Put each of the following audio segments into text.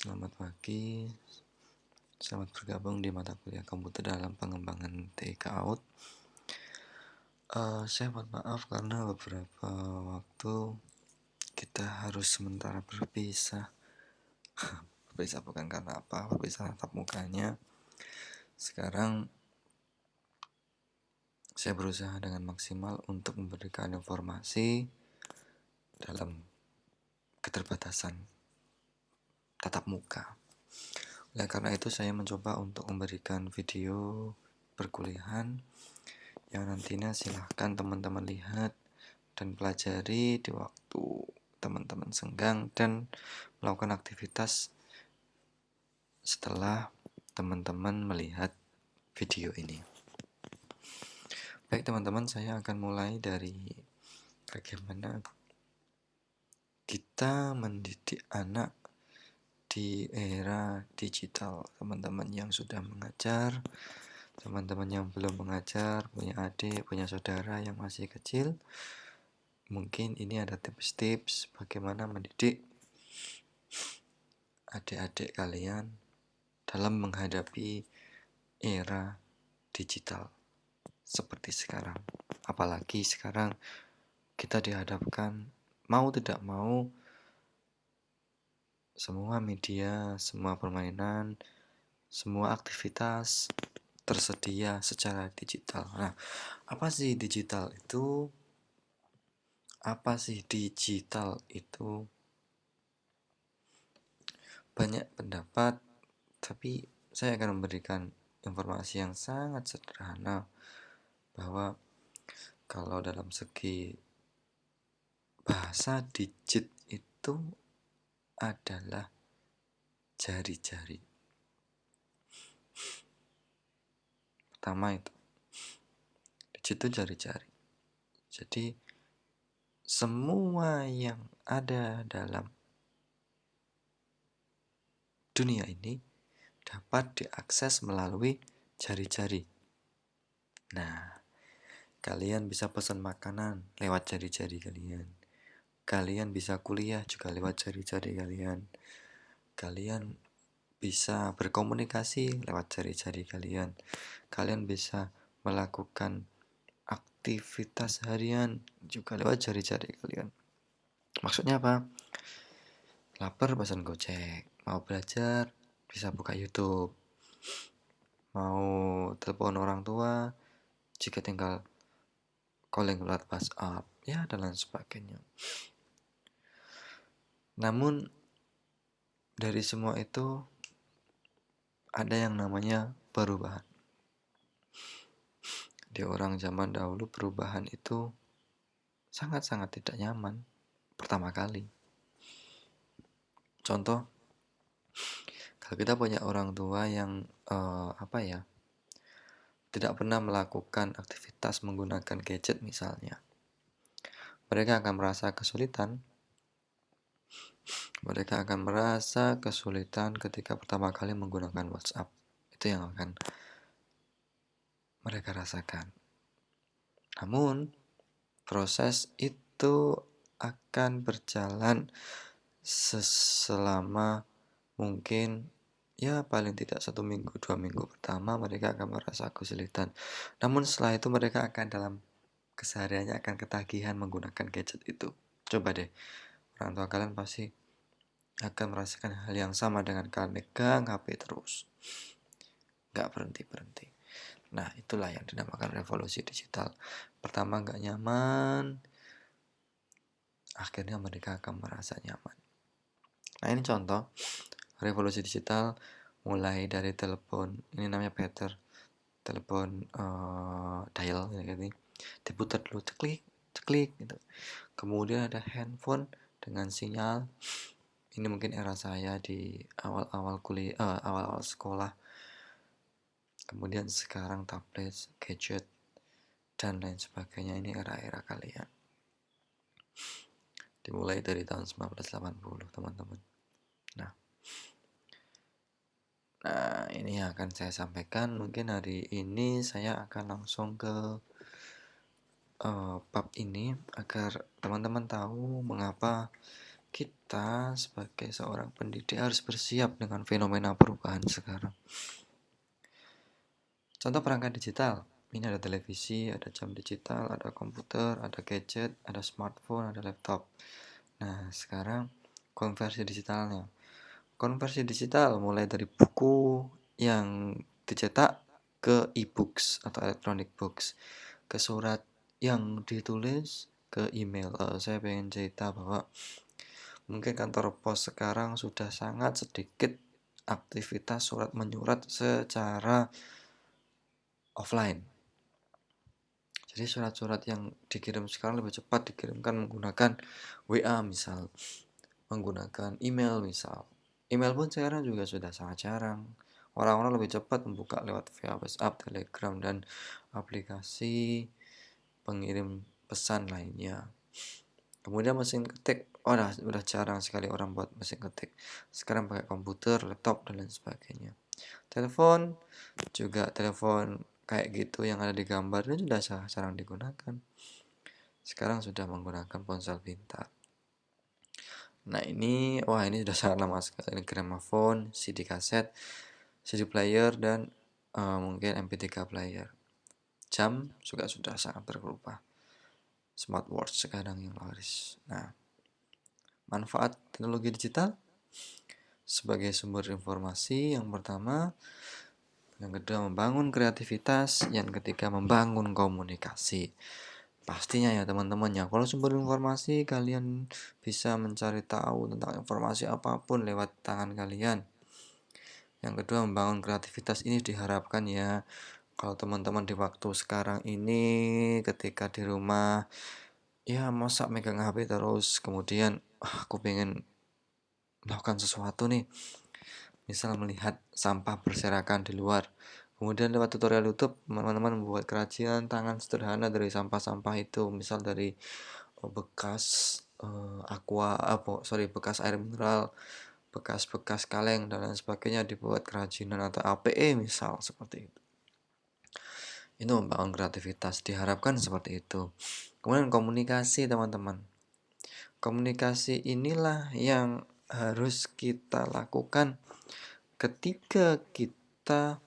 Selamat pagi, selamat bergabung di mata kuliah komputer dalam pengembangan TIK AUT. Saya mohon maaf karena beberapa waktu kita harus sementara berpisah. Berpisah bukan karena apa, berpisah tatap mukanya. Sekarang saya berusaha dengan maksimal untuk memberikan informasi dalam keterbatasan tatap muka. Oleh karena itu saya mencoba untuk memberikan video perkuliahan yang nantinya silahkan teman-teman lihat dan pelajari di waktu teman-teman senggang dan melakukan aktivitas setelah teman-teman melihat video ini. Baik teman-teman, saya akan mulai dari bagaimana kita mendidik anak di era digital. Teman-teman yang sudah mengajar, teman-teman yang belum mengajar, punya adik, punya saudara yang masih kecil, mungkin ini ada tips-tips bagaimana mendidik adik-adik kalian dalam menghadapi era digital seperti sekarang. Apalagi sekarang kita dihadapkan mau tidak mau semua media, semua permainan, semua aktivitas tersedia secara digital. Nah, apa sih digital itu? Apa sih digital itu? Banyak pendapat, tapi saya akan memberikan informasi yang sangat sederhana bahwa kalau dalam segi bahasa digit itu adalah jari-jari. Pertama itu, digit itu jari-jari. Jadi semua yang ada dalam dunia ini dapat diakses melalui jari-jari. Nah, kalian bisa pesan makanan lewat jari-jari kalian. Kalian bisa kuliah juga lewat jari-jari kalian. Kalian bisa berkomunikasi lewat jari-jari kalian. Kalian bisa melakukan aktivitas harian juga lewat jari-jari kalian. Maksudnya apa? Lapar pesan Gojek, mau belajar bisa buka YouTube, mau telepon orang tua jika tinggal calling lewat WhatsApp, ya dan lain sebagainya. Namun dari semua itu ada yang namanya perubahan. Di orang zaman dahulu perubahan itu sangat-sangat tidak nyaman pertama kali. Contoh, kalau kita punya orang tua yang tidak pernah melakukan aktivitas menggunakan gadget misalnya, mereka akan merasa kesulitan. Mereka akan merasa kesulitan ketika pertama kali menggunakan WhatsApp. Itu yang akan mereka rasakan. Namun, proses itu akan berjalan selama mungkin ya paling tidak 1 minggu, 2 minggu pertama mereka akan merasa kesulitan. Namun setelah itu mereka akan dalam kesehariannya akan ketagihan menggunakan gadget itu. Coba deh, orang tua kalian pasti akan merasakan hal yang sama dengan kalian megang HP terus, nggak berhenti-berhenti. Nah, itulah yang dinamakan revolusi digital. Pertama nggak nyaman, akhirnya mereka akan merasa nyaman. Nah, ini contoh revolusi digital mulai dari telepon, ini namanya Peter, telepon dial gitu, diputar dulu ceklik ceklik gitu. Kemudian ada handphone dengan sinyal, ini mungkin era saya di awal-awal kuliah, awal-awal sekolah. Kemudian sekarang tablet, gadget, dan lain sebagainya. Ini era-era kalian. Dimulai dari tahun 1980, teman-teman. Nah, ini yang akan saya sampaikan. Mungkin hari ini saya akan langsung ke bab ini agar teman-teman tahu mengapa kita sebagai seorang pendidik harus bersiap dengan fenomena perubahan sekarang. Contoh perangkat digital, ini ada televisi, ada jam digital, ada komputer, ada gadget, ada smartphone, ada laptop. Nah, sekarang konversi digitalnya. Konversi digital mulai dari buku yang dicetak ke e-books atau electronic books, ke surat yang ditulis, ke email. Saya pengen cerita bahwa mungkin kantor pos sekarang sudah sangat sedikit aktivitas surat menyurat secara offline. Jadi surat-surat yang dikirim sekarang lebih cepat dikirimkan menggunakan WA misal, menggunakan email misal. Email pun sekarang juga sudah sangat jarang. Orang-orang lebih cepat membuka lewat via WhatsApp, Telegram, dan aplikasi pengirim pesan lainnya. Kemudian mesin ketik, udah jarang sekali orang buat mesin ketik. Sekarang pakai komputer, laptop, dan lain sebagainya. Telepon juga, telepon kayak gitu yang ada di gambar ini sudah jarang digunakan. Sekarang sudah menggunakan ponsel pintar. Nah ini sudah sangat lama sekali. Ini gramophone, CD kaset, CD player, dan mungkin MP3 player. Jam juga sudah sangat berubah. Smartwatch sekarang yang laris. Nah, manfaat teknologi digital sebagai sumber informasi yang pertama, yang kedua membangun kreativitas, yang ketiga membangun komunikasi. Pastinya ya teman-teman ya, kalau sumber informasi kalian bisa mencari tahu tentang informasi apapun lewat tangan kalian. Yang kedua membangun kreativitas, ini diharapkan ya kalau teman-teman di waktu sekarang ini ketika di rumah ya masa megang HP terus, kemudian aku pengen melakukan sesuatu nih, misal melihat sampah berserakan di luar, kemudian lewat tutorial YouTube teman-teman membuat kerajinan tangan sederhana dari sampah-sampah itu, misal dari bekas bekas air mineral, bekas-bekas kaleng dan lain sebagainya, dibuat kerajinan atau APE misal seperti itu. Itu membangun kreativitas, diharapkan seperti itu. Kemudian komunikasi teman-teman. Komunikasi inilah yang harus kita lakukan ketika kita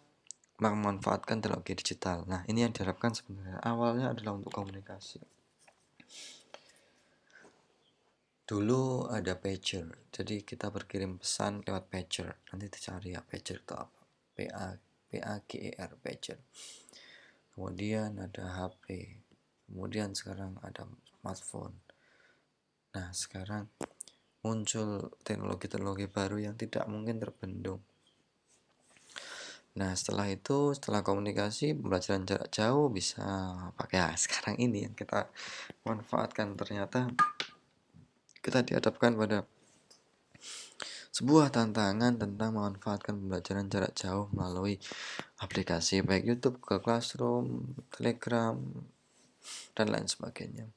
memanfaatkan teknologi digital. Nah, ini yang diharapkan sebenarnya awalnya adalah untuk komunikasi. Dulu ada pager, jadi kita berkirim pesan lewat pager. Nanti dicari ya pager itu apa? PAGER pager. Kemudian ada HP. Kemudian sekarang ada smartphone. Nah, sekarang muncul teknologi-teknologi baru yang tidak mungkin terbendung. Nah, setelah komunikasi, pembelajaran jarak jauh bisa pakai sekarang ini yang kita manfaatkan. Ternyata kita dihadapkan pada sebuah tantangan tentang memanfaatkan pembelajaran jarak jauh melalui aplikasi baik YouTube, Google Classroom, Telegram, dan lain sebagainya.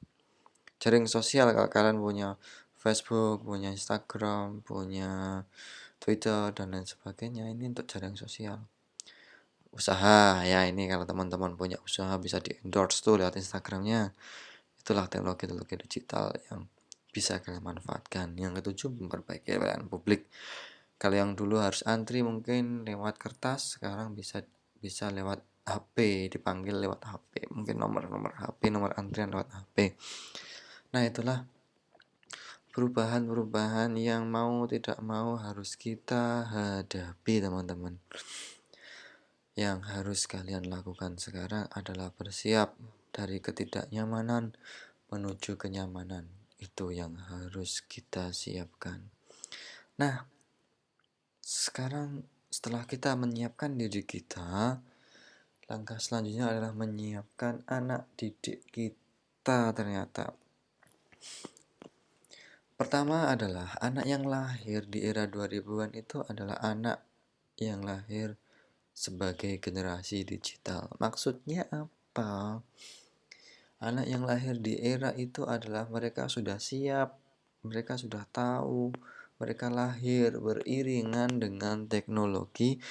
Jaring sosial, kalau kalian punya Facebook, punya Instagram, punya Twitter, dan lain sebagainya, ini untuk jaring sosial. Usaha ya, ini kalau teman-teman punya usaha bisa di endorse tuh lewat Instagramnya. Itulah teknologi-teknologi digital yang bisa kalian manfaatkan. Yang ketujuh, memperbaiki pelayanan publik. Kalau yang dulu harus antri mungkin lewat kertas, sekarang bisa lewat HP, dipanggil lewat HP, mungkin nomor HP, nomor antrian lewat HP. Nah, itulah perubahan-perubahan yang mau tidak mau harus kita hadapi teman-teman. Yang harus kalian lakukan sekarang adalah bersiap dari ketidaknyamanan menuju kenyamanan. Itu yang harus kita siapkan. Nah, sekarang setelah kita menyiapkan diri kita, langkah selanjutnya adalah menyiapkan anak didik kita ternyata. Pertama adalah anak yang lahir di era 2000-an itu adalah anak yang lahir sebagai generasi digital. Maksudnya apa? Anak yang lahir di era itu adalah mereka sudah siap, mereka sudah tahu, mereka lahir beriringan dengan teknologi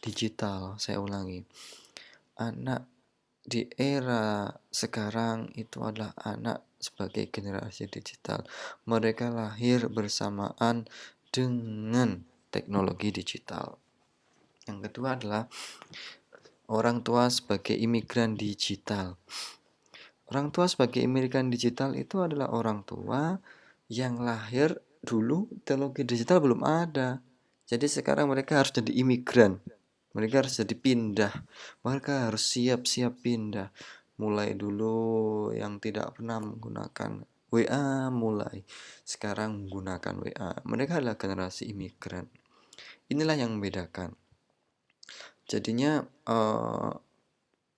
digital. Saya ulangi, anak di era sekarang itu adalah anak sebagai generasi digital. Mereka lahir bersamaan dengan teknologi digital. Yang kedua adalah orang tua sebagai imigran digital. Orang tua sebagai imigran digital itu adalah orang tua yang lahir dulu teknologi digital belum ada. Jadi sekarang mereka harus jadi imigran. Mereka harus jadi pindah. Mereka harus siap-siap pindah. Mulai dulu yang tidak pernah menggunakan WA, mulai sekarang menggunakan WA. Mereka adalah generasi imigran. Inilah yang membedakan. Jadinya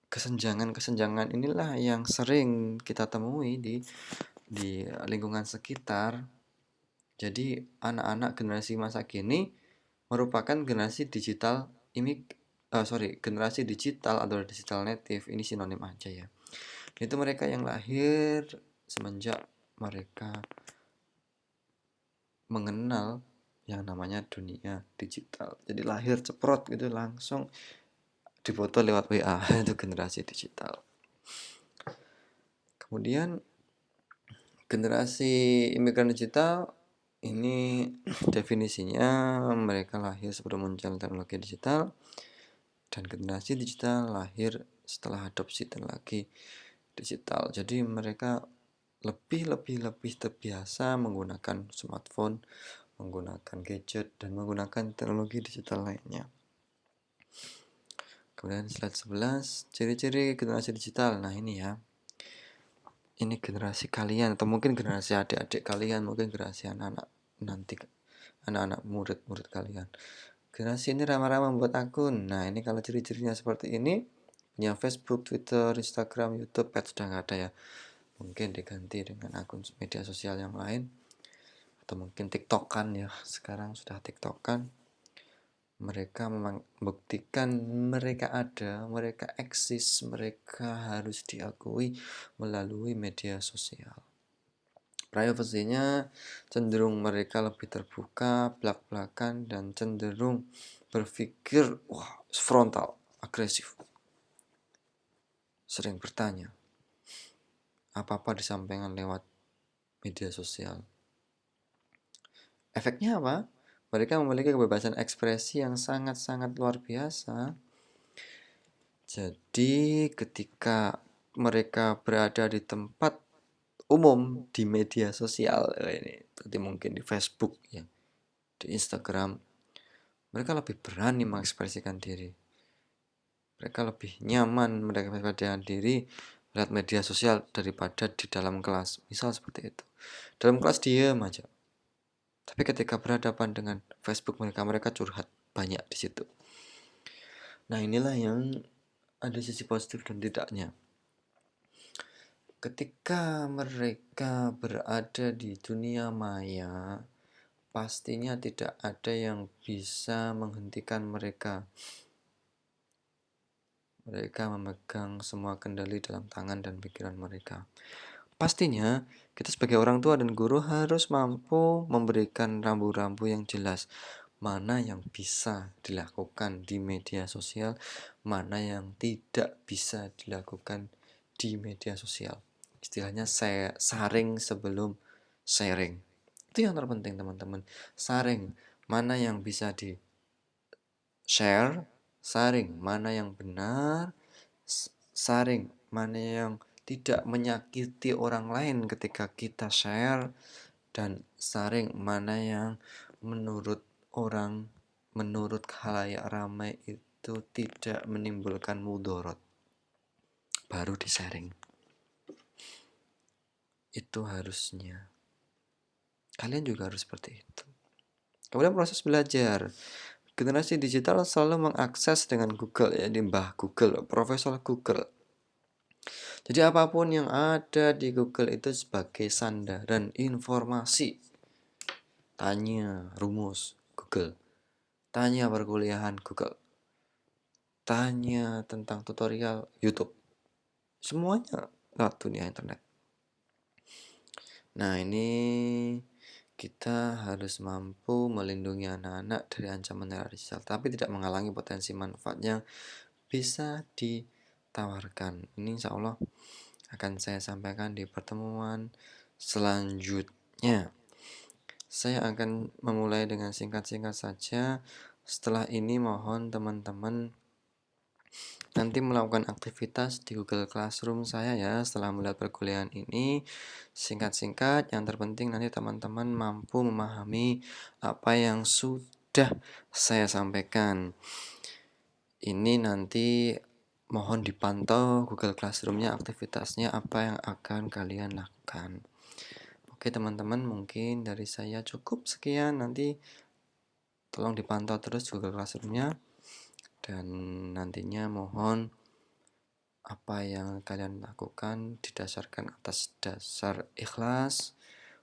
kesenjangan-kesenjangan inilah yang sering kita temui di lingkungan sekitar. Jadi anak-anak generasi masa kini merupakan generasi digital generasi digital atau digital native, ini sinonim aja ya. Itu mereka yang lahir semenjak mereka mengenal yang namanya dunia digital. Jadi lahir ceprot gitu langsung difoto lewat WA. Itu generasi digital. Kemudian generasi imigran digital ini definisinya mereka lahir sebelum muncul teknologi digital, dan generasi digital lahir setelah adopsi teknologi digital. Jadi mereka lebih terbiasa menggunakan smartphone, menggunakan gadget, dan menggunakan teknologi digital lainnya. Kemudian slide 11, ciri-ciri generasi digital. Nah ini ya, ini generasi kalian, atau mungkin generasi adik-adik kalian, mungkin generasi anak-anak nanti, anak-anak murid-murid kalian. Generasi ini ramah-ramah membuat akun. Nah ini kalau ciri-cirinya seperti ini, punya Facebook, Twitter, Instagram, YouTube, pet sudah nggak ada ya. Mungkin diganti dengan akun media sosial yang lain, atau mungkin TikTokan ya. Sekarang sudah TikTokan. Mereka membuktikan mereka ada, mereka eksis, mereka harus diakui melalui media sosial. Privasinya cenderung mereka lebih terbuka, belak-belakan, dan cenderung berpikir frontal, agresif. Sering bertanya, apa-apa disampaikan lewat media sosial. Efeknya apa? Mereka memiliki kebebasan ekspresi yang sangat-sangat luar biasa. Jadi ketika mereka berada di tempat umum, di media sosial ini, seperti mungkin di Facebook ya, di Instagram, mereka lebih berani mengekspresikan diri. Mereka lebih nyaman mengekspresikan diri lewat media sosial daripada di dalam kelas. Misal seperti itu. Dalam kelas diam aja. Tapi ketika berhadapan dengan Facebook mereka curhat banyak di situ. Nah, inilah yang ada sisi positif dan tidaknya. Ketika mereka berada di dunia maya, pastinya tidak ada yang bisa menghentikan mereka. Mereka memegang semua kendali dalam tangan dan pikiran mereka. Pastinya, kita sebagai orang tua dan guru harus mampu memberikan rambu-rambu yang jelas. Mana yang bisa dilakukan di media sosial, mana yang tidak bisa dilakukan di media sosial. Istilahnya saya saring sebelum sharing. Itu yang terpenting teman-teman. Saring, mana yang bisa di share, saring, mana yang benar, saring, mana yang tidak menyakiti orang lain ketika kita share, dan saring mana yang menurut orang, menurut khalayak ramai itu tidak menimbulkan mudorot, baru di-sharing. Itu harusnya. Kalian juga harus seperti itu. Kemudian proses belajar. Generasi digital selalu mengakses dengan Google ya, di Mbah Google, Profesor Google. Jadi apapun yang ada di Google itu sebagai sandaran informasi. Tanya rumus Google, tanya perkuliahan Google, tanya tentang tutorial YouTube. Semuanya lewat dunia internet. Nah ini kita harus mampu melindungi anak-anak dari ancaman era digital, tapi tidak menghalangi potensi manfaat yang bisa ditawarkan. Ini insya Allah akan saya sampaikan di pertemuan selanjutnya. Saya akan memulai dengan singkat-singkat saja. Setelah ini mohon teman-teman nanti melakukan aktivitas di Google Classroom saya ya. Setelah melihat perkuliahan ini, singkat-singkat, yang terpenting nanti teman-teman mampu memahami apa yang sudah saya sampaikan. Ini nanti mohon dipantau Google Classroom-nya, aktivitasnya apa yang akan kalian lakukan. Oke teman-teman, mungkin dari saya cukup sekian. Nanti tolong dipantau terus Google Classroom-nya. Dan nantinya mohon apa yang kalian lakukan didasarkan atas dasar ikhlas,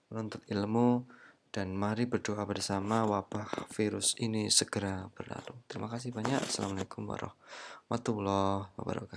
menuntut ilmu, dan mari berdoa bersama wabah virus ini segera berlalu. Terima kasih banyak. Assalamualaikum warahmatullahi wabarakatuh.